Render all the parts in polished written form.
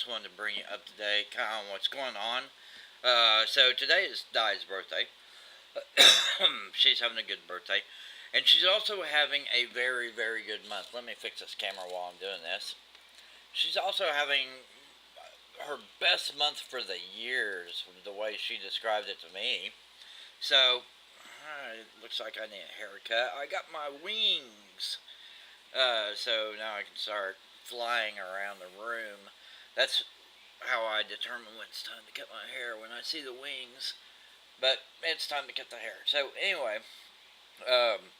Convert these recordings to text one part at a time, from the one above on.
just wanted to bring you up to date, kind of on what's going on. So today is Di's birthday. She's having a good birthday, and she's also having a very, very good month. Let me fix this camera while I'm doing this. She's also having her best month for the years, the way she described it to me. So it looks like I need a haircut. I got my wings. So now I can start flying around the room. That's how I determine when it's time to cut my hair, when I see the wings. But it's time to cut the hair. So anyway, um,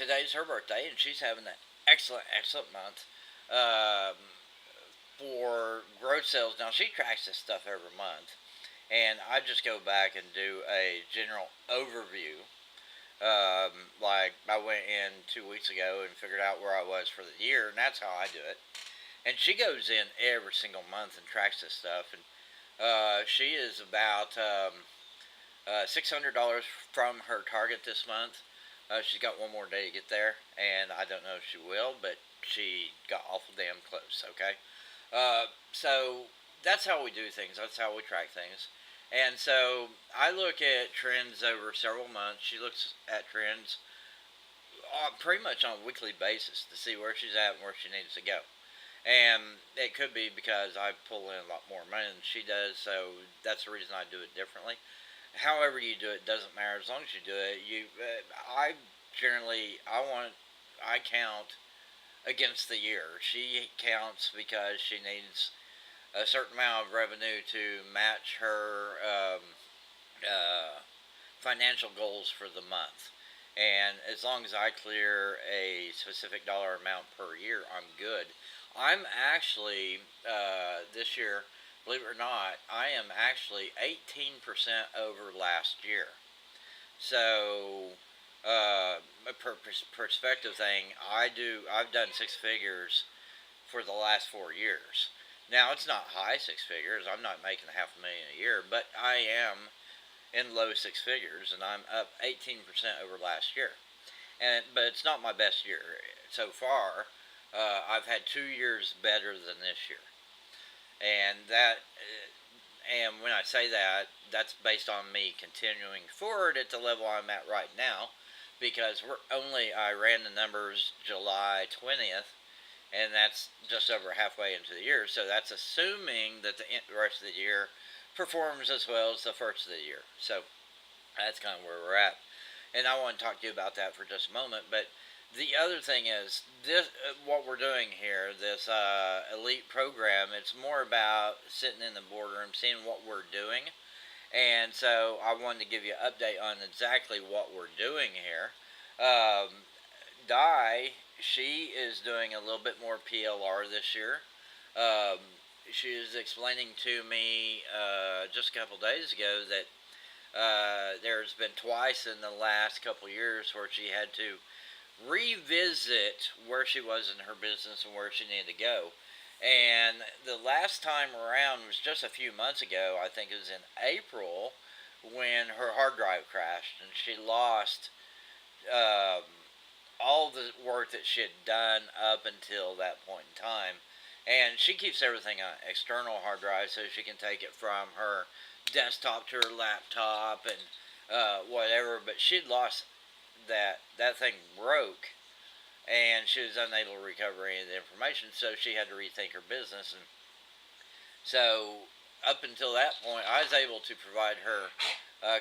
today's her birthday, and she's having an excellent, excellent month. Um, for gross sales, now she tracks this stuff every month, and I just go back and do a general overview. Like I went in 2 weeks ago and figured out where I was for the year, and that's how I do it. And she goes in every single month and tracks this stuff, and she is about $600 from her target this month. She's got one more day to get there, and I don't know if she will, but she got awful damn close. Okay, so that's how we do things. That's how we track things. And so I look at trends over several months. She looks at trends pretty much on a weekly basis to see where she's at and where she needs to go. And it could be because I pull in a lot more money than she does, so that's the reason I do it differently. However you do it doesn't matter as long as you do it. I generally, I count against the year. She counts because she needs a certain amount of revenue to match her financial goals for the month. And as long as I clear a specific dollar amount per year, I'm good. I'm actually, this year, believe it or not, I am actually 18% over last year. So, a perspective thing, I've done six figures for the last 4 years. Now, it's not high six figures. I'm not making $500,000 a year, but I am in low six figures, and I'm up 18% over last year. But it's not my best year so far. I've had 2 years better than this year, and and when I say that, that's based on me continuing forward at the level I'm at right now, because I ran the numbers July 20th, and that's just over halfway into the year. So that's assuming that the rest of the year performs as well as the first of the year. So that's kind of where we're at. And I want to talk to you about that for just a moment. But the other thing is this: what we're doing here, this elite program. It's more about sitting in the boardroom, seeing what we're doing. And so I wanted to give you an update on exactly what we're doing here. Um, Di, she is doing a little bit more PLR this year. Um, she was explaining to me just a couple days ago that there's been twice in the last couple years where she had to revisit where she was in her business and where she needed to go. And the last time around was just a few months ago. I think it was in April when her hard drive crashed and she lost um, all the work that she had done up until that point in time. And she keeps everything on external hard drive so she can take it from her desktop to her laptop and whatever. But she'd lost that thing broke, and she was unable to recover any of the information, so she had to rethink her business. And so up until that point, I was able to provide her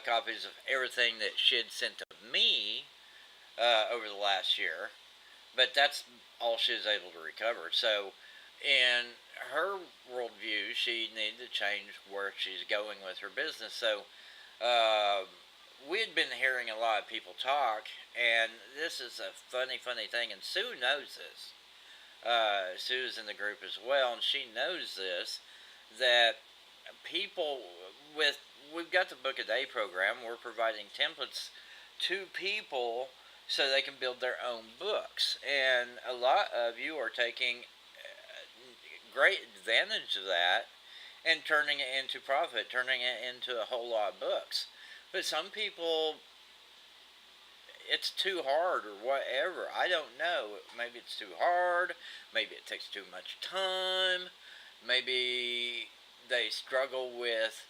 copies of everything that she had sent to me over the last year, but that's all she was able to recover. So in her worldview, she needed to change where she's going with her business. So uh, we had been hearing a lot of people talk, and this is a funny, funny thing, and Sue knows this. Sue's in the group as well, and she knows this, that people with, we've got the Book a Day program, we're providing templates to people so they can build their own books. And a lot of you are taking great advantage of that and turning it into profit, turning it into a whole lot of books. But some people, it's too hard or whatever. I don't know. Maybe it's too hard. Maybe it takes too much time. Maybe they struggle with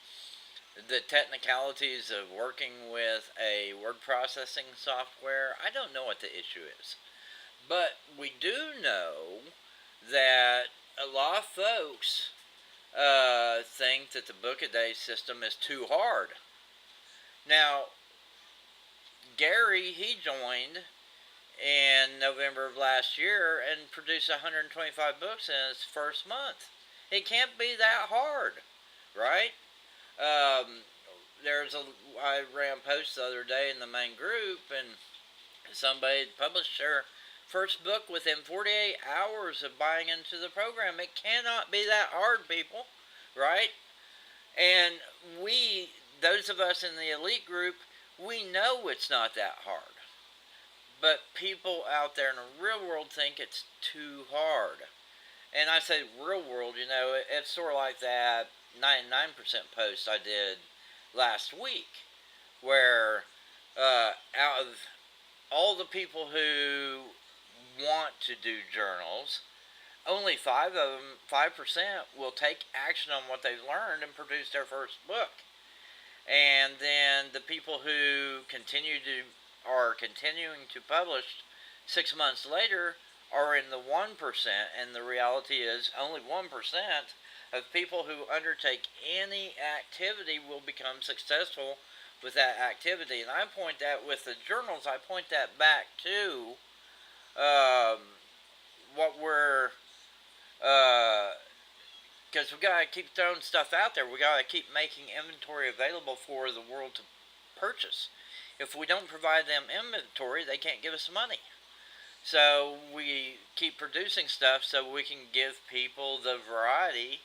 the technicalities of working with a word processing software. I don't know what the issue is. But we do know that a lot of folks think that the book a day system is too hard. Now, Gary, he joined in November of last year and produced 125 books in his first month. It can't be that hard, right? Um, I ran posts the other day in the main group, and somebody published their first book within 48 hours of buying into the program. It cannot be that hard, people, right? And those of us in the elite group, we know it's not that hard. But people out there in the real world think it's too hard. And I say real world, it's sort of like that 99% post I did last week, where out of all the people who want to do journals, only 5% will take action on what they've learned and produce their first book. And then the people who are continuing to publish 6 months later are in the 1%, and the reality is only 1% of people who undertake any activity will become successful with that activity. And I point that with the journals, I point that back to what we're because we gotta keep throwing stuff out there. We gotta keep making inventory available for the world to purchase. If we don't provide them inventory, they can't give us money. So we keep producing stuff so we can give people the variety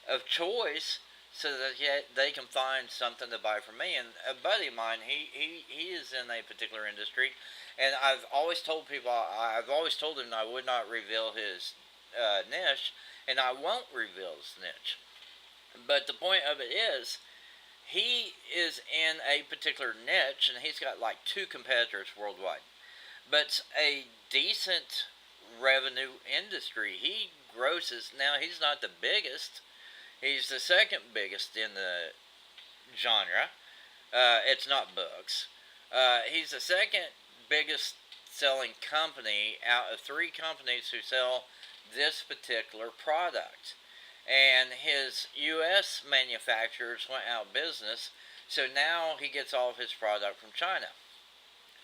of choice, so that they can find something to buy from me. And a buddy of mine, he is in a particular industry, and I've always told him I would not reveal his niche, and I won't reveal his niche. But the point of it is, he is in a particular niche, and he's got like 2 competitors worldwide. But it's a decent revenue industry. He grosses, now he's not the biggest, he's the second biggest in the genre. It's not books. He's the second biggest selling company out of 3 companies who sell this particular product. And his U.S. manufacturers went out of business, so now he gets all of his product from China.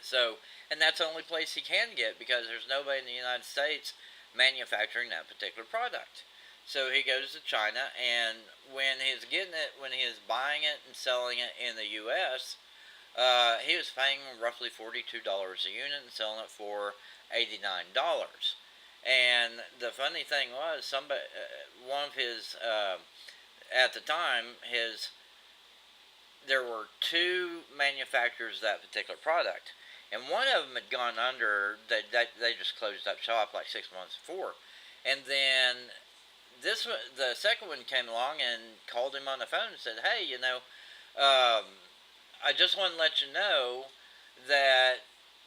So, and that's the only place he can get, because there's nobody in the United States manufacturing that particular product. So he goes to China, and when he's buying it and selling it in the U.S., he was paying roughly $42 a unit and selling it for $89. And the funny thing was, one of his, at the time, there were 2 manufacturers of that particular product, and one of them had gone under. They just closed up shop like 6 months before, and then the second one came along and called him on the phone and said, "Hey, I just want to let you know that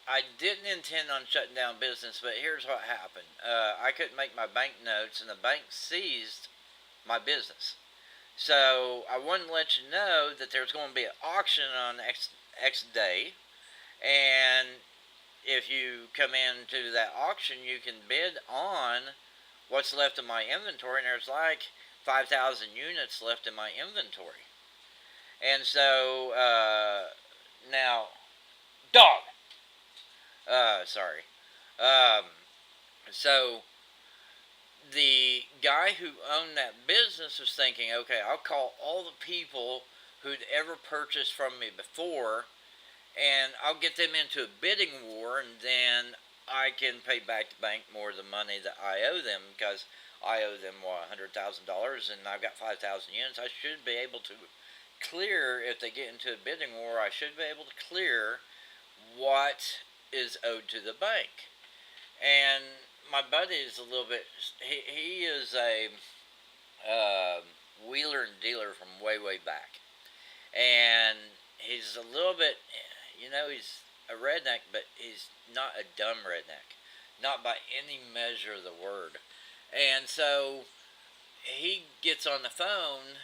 I didn't intend on shutting down business, but here's what happened. I couldn't make my bank notes, and the bank seized my business. So I wanted to let you know that there's going to be an auction on X day, and if you come into that auction, you can bid on what's left of my inventory, and there's like 5,000 units left in my inventory." And so, now, dog! Sorry. So, the guy who owned that business was thinking, okay, I'll call all the people who'd ever purchased from me before, and I'll get them into a bidding war, and then I can pay back the bank more of the money that I owe them, because I owe them, $100,000, and I've got 5,000 units. I should be able to clear, if they get into a bidding war, I should be able to clear what is owed to the bank. And my buddy is a little bit, he is a wheeler and dealer from way, way back. And he's a little bit, he's a redneck, but he's not a dumb redneck. Not by any measure of the word. And so he gets on the phone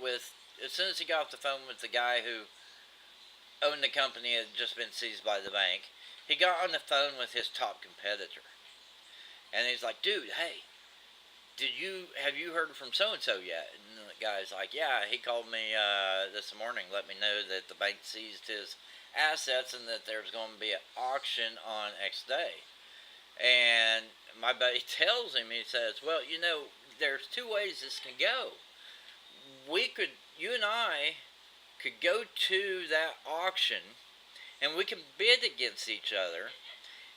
with, as soon as he got off the phone with the guy who owned the company, had just been seized by the bank. He got on the phone with his top competitor, and he's like, "Dude, hey, have you heard from so and so yet?" And the guy's like, "Yeah, he called me this morning, let me know that the bank seized his assets and that there's going to be an auction on X day." And my buddy tells him, he says, "Well, there's two ways this can go. You and I could go to that auction and we can bid against each other.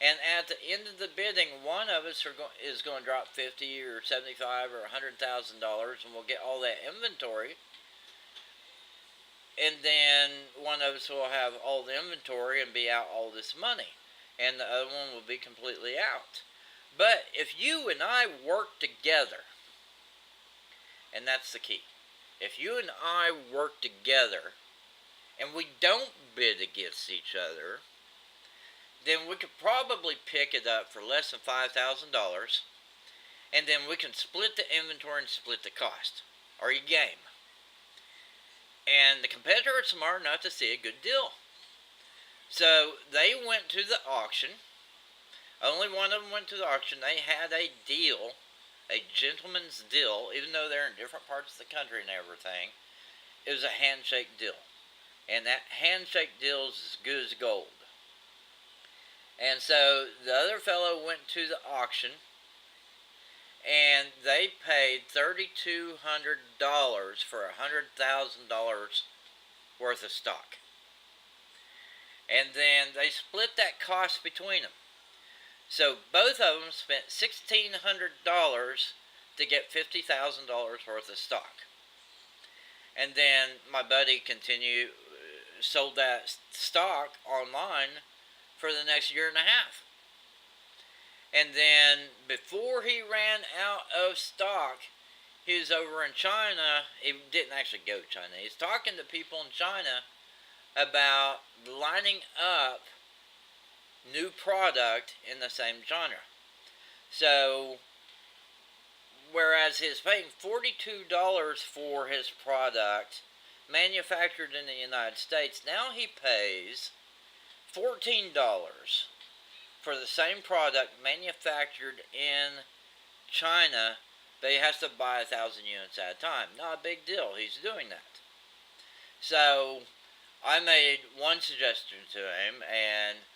And at the end of the bidding, one of us is going to drop $50 or $75 or $100,000, and we'll get all that inventory. And then one of us will have all the inventory and be out all this money, and the other one will be completely out. But if you and I work together, and that's the key, if you and I work together and we don't bid against each other, then we could probably pick it up for less than $5,000, and then we can split the inventory and split the cost. Are you game?" And the competitor was smart enough to see a good deal. So they went to the auction. Only one of them went to the auction. They had a deal, a gentleman's deal, even though they're in different parts of the country and everything. It was a handshake deal. And that handshake deal is as good as gold. And so the other fellow went to the auction, and they paid $3,200 for $100,000 worth of stock. And then they split that cost between them. So both of them spent $1,600 to get $50,000 worth of stock. And then my buddy sold that stock online for the next year and a half. And then before he ran out of stock, he was over in China. He didn't actually go to China. He's talking to people in China about lining up new product in the same genre. So whereas he's paying $42 for his product manufactured in the United States, now he pays $14 for the same product manufactured in China, but he has to buy 1,000 units at a time. Not a big deal. He's doing that. So I made one suggestion to him, and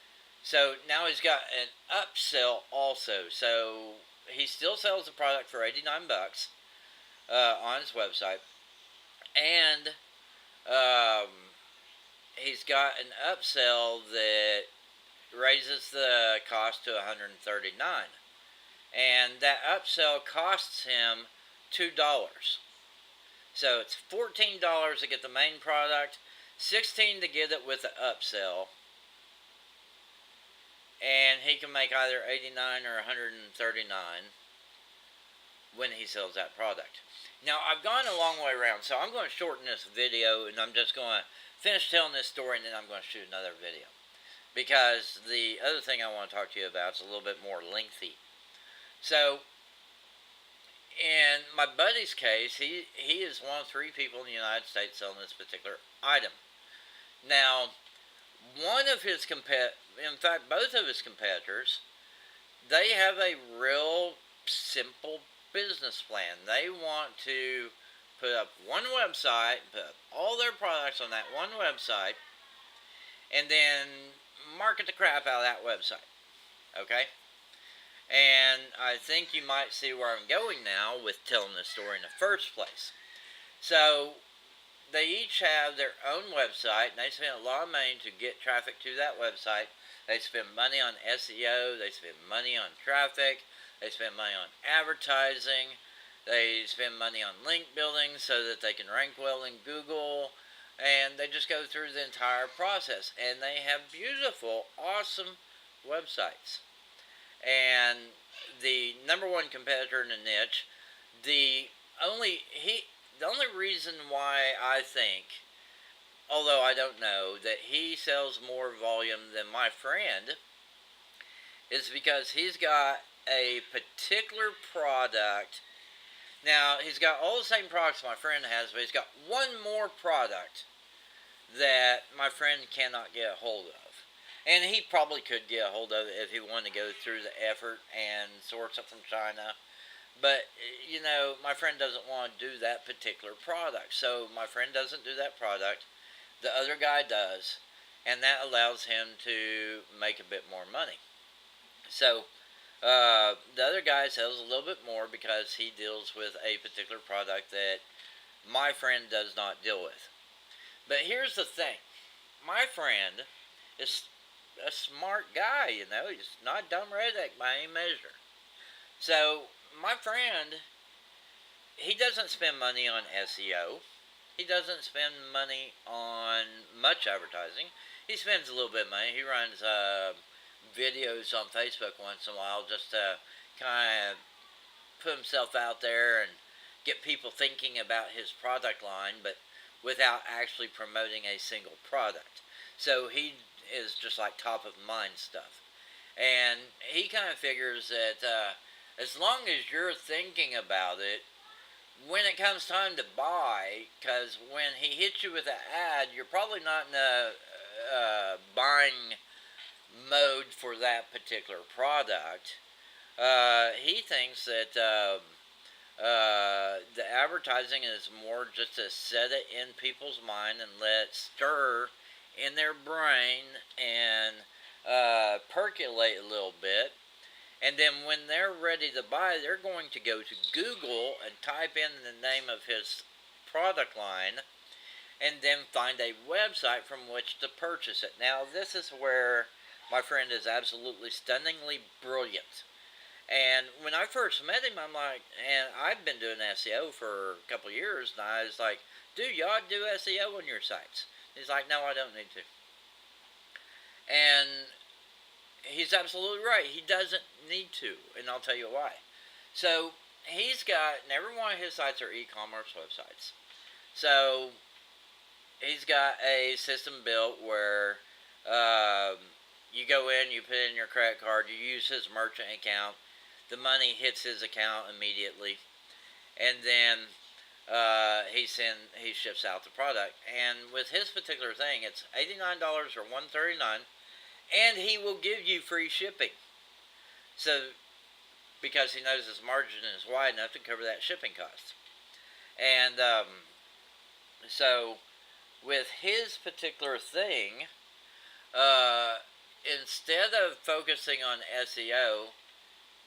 so now he's got an upsell also. So he still sells the product for $89 on his website, and he's got an upsell that raises the cost to $139, and that upsell costs him $2. So it's $14 to get the main product, $16 to get it with the upsell, and he can make either $89 or $139 when he sells that product. Now, I've gone a long way around, so I'm going to shorten this video, and I'm just going to finish telling this story, and then I'm going to shoot another video. Because the other thing I want to talk to you about is a little bit more lengthy. So, in my buddy's case, he is one of 3 people in the United States selling this particular item. Now, one of his in fact, both of his competitors, they have a real simple business plan. They want to put up one website, put up all their products on that one website, and then market the crap out of that website. Okay? And I think you might see where I'm going now with telling this story in the first place. So, they each have their own website, and they spend a lot of money to get traffic to that website. They spend money on SEO, they spend money on traffic, they spend money on advertising, they spend money on link building so that they can rank well in Google, and they just go through the entire process. And they have beautiful, awesome websites. And the number one competitor in the niche, the only reason why I think, although I don't know, that he sells more volume than my friend is because he's got a particular product Now, he's got all the same products my friend has, but he's got one more product that my friend cannot get a hold of. And he probably could get a hold of it if he wanted to go through the effort and source it from China. But, my friend doesn't want to do that particular product. So my friend doesn't do that product. The other guy does. And that allows him to make a bit more money. So the other guy sells a little bit more because he deals with a particular product that my friend does not deal with. But here's the thing. My friend is a smart guy, He's not dumb redneck by any measure. So, my friend, he doesn't spend money on SEO. He doesn't spend money on much advertising. He spends a little bit of money. He runs videos on Facebook once in a while just to kind of put himself out there and get people thinking about his product line, but without actually promoting a single product. So he is just like top of mind stuff. And he kind of figures that as long as you're thinking about it, when it comes time to buy, because when he hits you with an ad, you're probably not in a buying mode for that particular product. He thinks that the advertising is more just to set it in people's mind and let it stir in their brain and percolate a little bit. And then when they're ready to buy, they're going to go to Google and type in the name of his product line and then find a website from which to purchase it. Now, this is where my friend is absolutely stunningly brilliant. And when I first met him, I'm like, and I've been doing SEO for a couple of years, and I was like, dude, you ought to do SEO on your sites. He's like, no, I don't need to. And he's absolutely right. He doesn't need to, and I'll tell you why. So he's got, and every one of his sites are e-commerce websites. So he's got a system built where you go in, you put in your credit card, you use his merchant account, the money hits his account immediately, and then he ships out the product. And with his particular thing, it's $89 or $139, and he will give you free shipping. So, because he knows his margin is wide enough to cover that shipping cost. And so, with his particular thing, instead of focusing on SEO,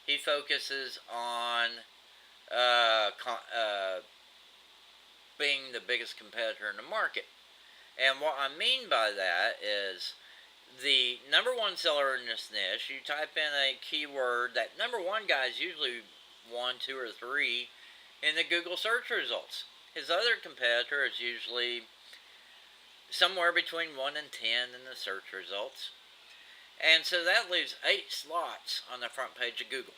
he focuses on being the biggest competitor in the market. And what I mean by that is the number one seller in this niche, you type in a keyword, that number one guy is usually 1, 2, or 3 in the Google search results. His other competitor is usually somewhere between 1 and 10 in the search results. And so that leaves 8 slots on the front page of Google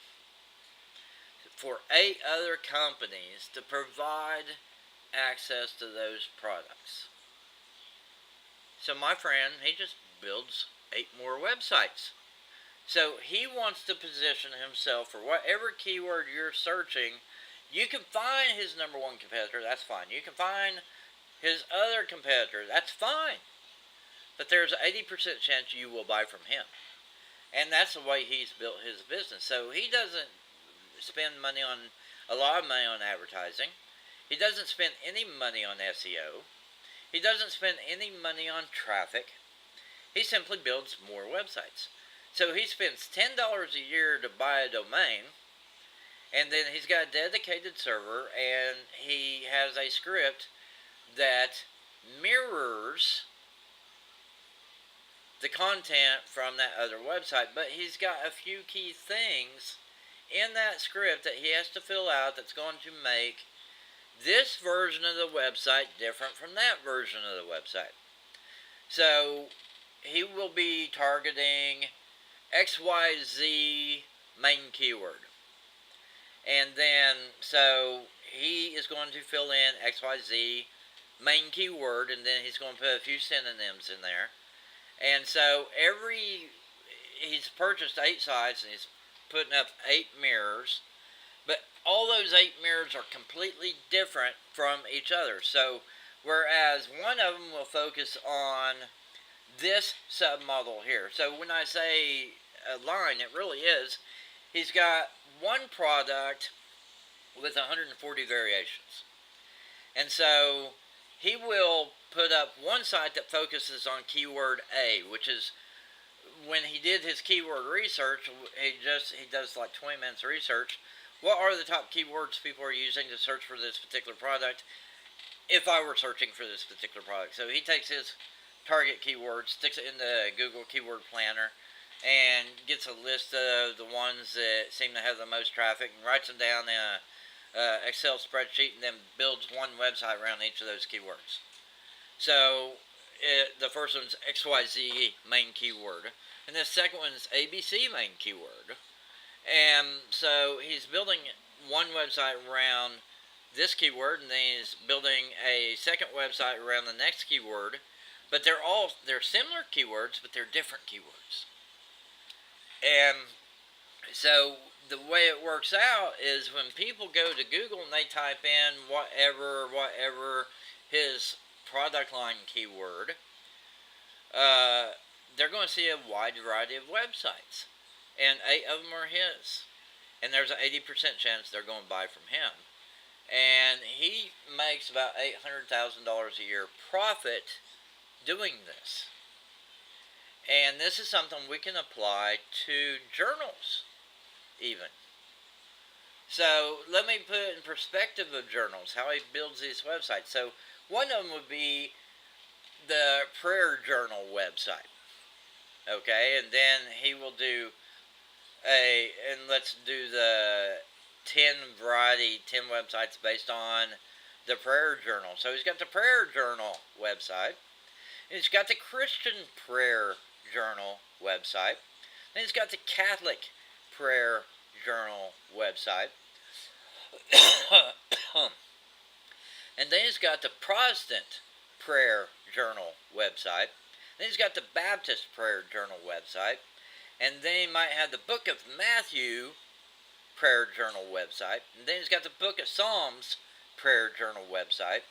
for 8 other companies to provide access to those products. So my friend, he just builds 8 more websites. So he wants to position himself for whatever keyword you're searching. You can find his number one competitor, that's fine. You can find his other competitor, that's fine. But there's an 80% chance you will buy from him. And that's the way he's built his business. So he doesn't spend a lot of money on advertising. He doesn't spend any money on SEO. He doesn't spend any money on traffic. He simply builds more websites. So he spends $10 a year to buy a domain, and then he's got a dedicated server, and he has a script that mirrors the content from that other website. But he's got a few key things in that script that he has to fill out that's going to make this version of the website different from that version of the website. So he will be targeting XYZ main keyword. And then, so he is going to fill in XYZ main keyword, and then he's going to put a few synonyms in there. And so he's purchased 8 sites, and he's putting up 8 mirrors. But all those 8 mirrors are completely different from each other. So, whereas one of them will focus on this submodel here. So when I say a line, it really is. He's got one product with 140 variations. And so he will put up one site that focuses on keyword A, which is when he did his keyword research, he does like 20 minutes of research. What are the top keywords people are using to search for this particular product if I were searching for this particular product? So he takes his target keywords, sticks it in the Google Keyword Planner, and gets a list of the ones that seem to have the most traffic and writes them down in a Excel spreadsheet, and then builds one website around each of those keywords. So the first one's XYZ main keyword, and the second one's ABC main keyword. And so he's building one website around this keyword, and then he's building a second website around the next keyword. But they're similar keywords, but they're different keywords. And so the way it works out is when people go to Google and they type in whatever his product line keyword, they're going to see a wide variety of websites. And 8 of them are his. And there's an 80% chance they're going to buy from him. And he makes about $800,000 a year profit doing this. And this is something we can apply to journals even. So let me put it in perspective of journals, how he builds these websites. So one of them would be the prayer journal website. Okay, and then he will do and let's do the 10 websites based on the prayer journal. So he's got the prayer journal website. He's got the Christian prayer journal website. Then he's got the Catholic prayer journal website. And then he's got the Protestant prayer journal website. Then he's got the Baptist prayer journal website. And then he might have the Book of Matthew prayer journal website. And then he's got the Book of Psalms prayer journal website.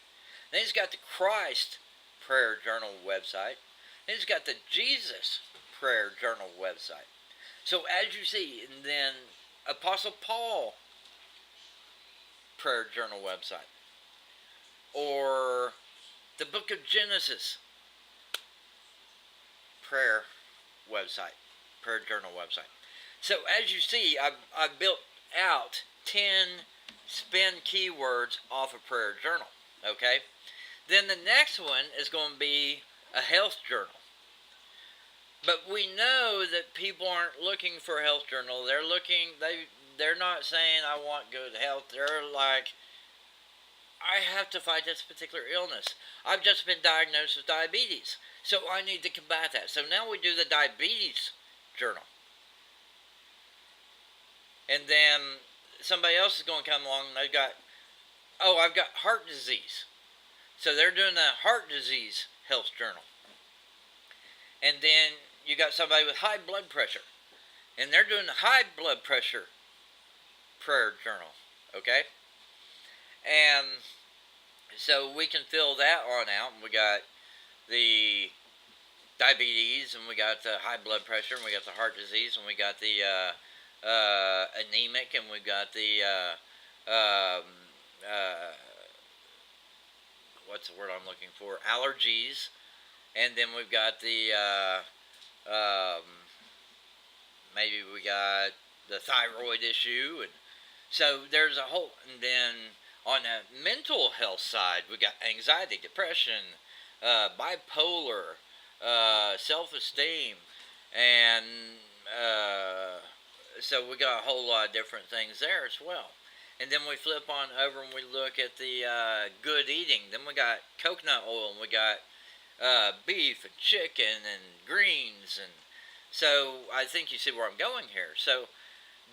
Then he's got the Christ prayer journal website. Then he's got the Jesus prayer journal website. So as you see, and then Apostle Paul prayer journal website. Or the Book of Genesis prayer website, prayer journal website. So as you see, I've built out 10 spin keywords off a prayer journal. Okay? Then the next one is going to be a health journal. But we know that people aren't looking for a health journal. They're not saying I want good health. They're like, I have to fight this particular illness. I've just been diagnosed with diabetes, so I need to combat that. So now we do the diabetes journal. And then somebody else is going to come along and they've got, I've got heart disease. So they're doing the heart disease health journal. And then you got somebody with high blood pressure, and they're doing the high blood pressure prayer journal. Okay? And so we can fill that on out, and we got the diabetes, and we got the high blood pressure, and we got the heart disease, and we got the anemic, and we got the what's the word I'm looking for? Allergies, and then we've got the maybe we got the thyroid issue, and so there's a whole. And then on the mental health side, we got anxiety, depression, bipolar, self-esteem, and so we got a whole lot of different things there as well. And then we flip on over and we look at the good eating. Then we got coconut oil, and we got beef and chicken and greens. And so I think you see where I'm going here. So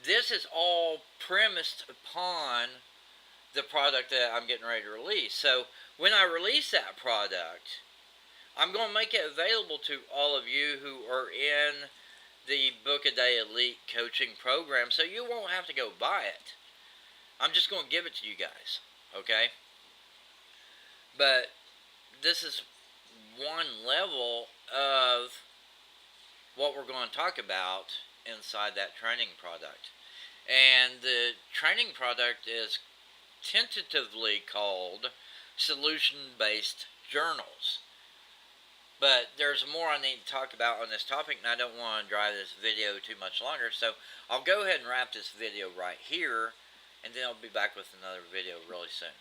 this is all premised upon the product that I'm getting ready to release. So when I release that product, I'm going to make it available to all of you who are in the Book a Day Elite coaching program, so you won't have to go buy it. I'm just going to give it to you guys, okay? But this is one level of what we're going to talk about inside that training product. And the training product is tentatively called solution-based journals. But there's more I need to talk about on this topic, and I don't want to drive this video too much longer, so I'll go ahead and wrap this video right here, and then I'll be back with another video really soon.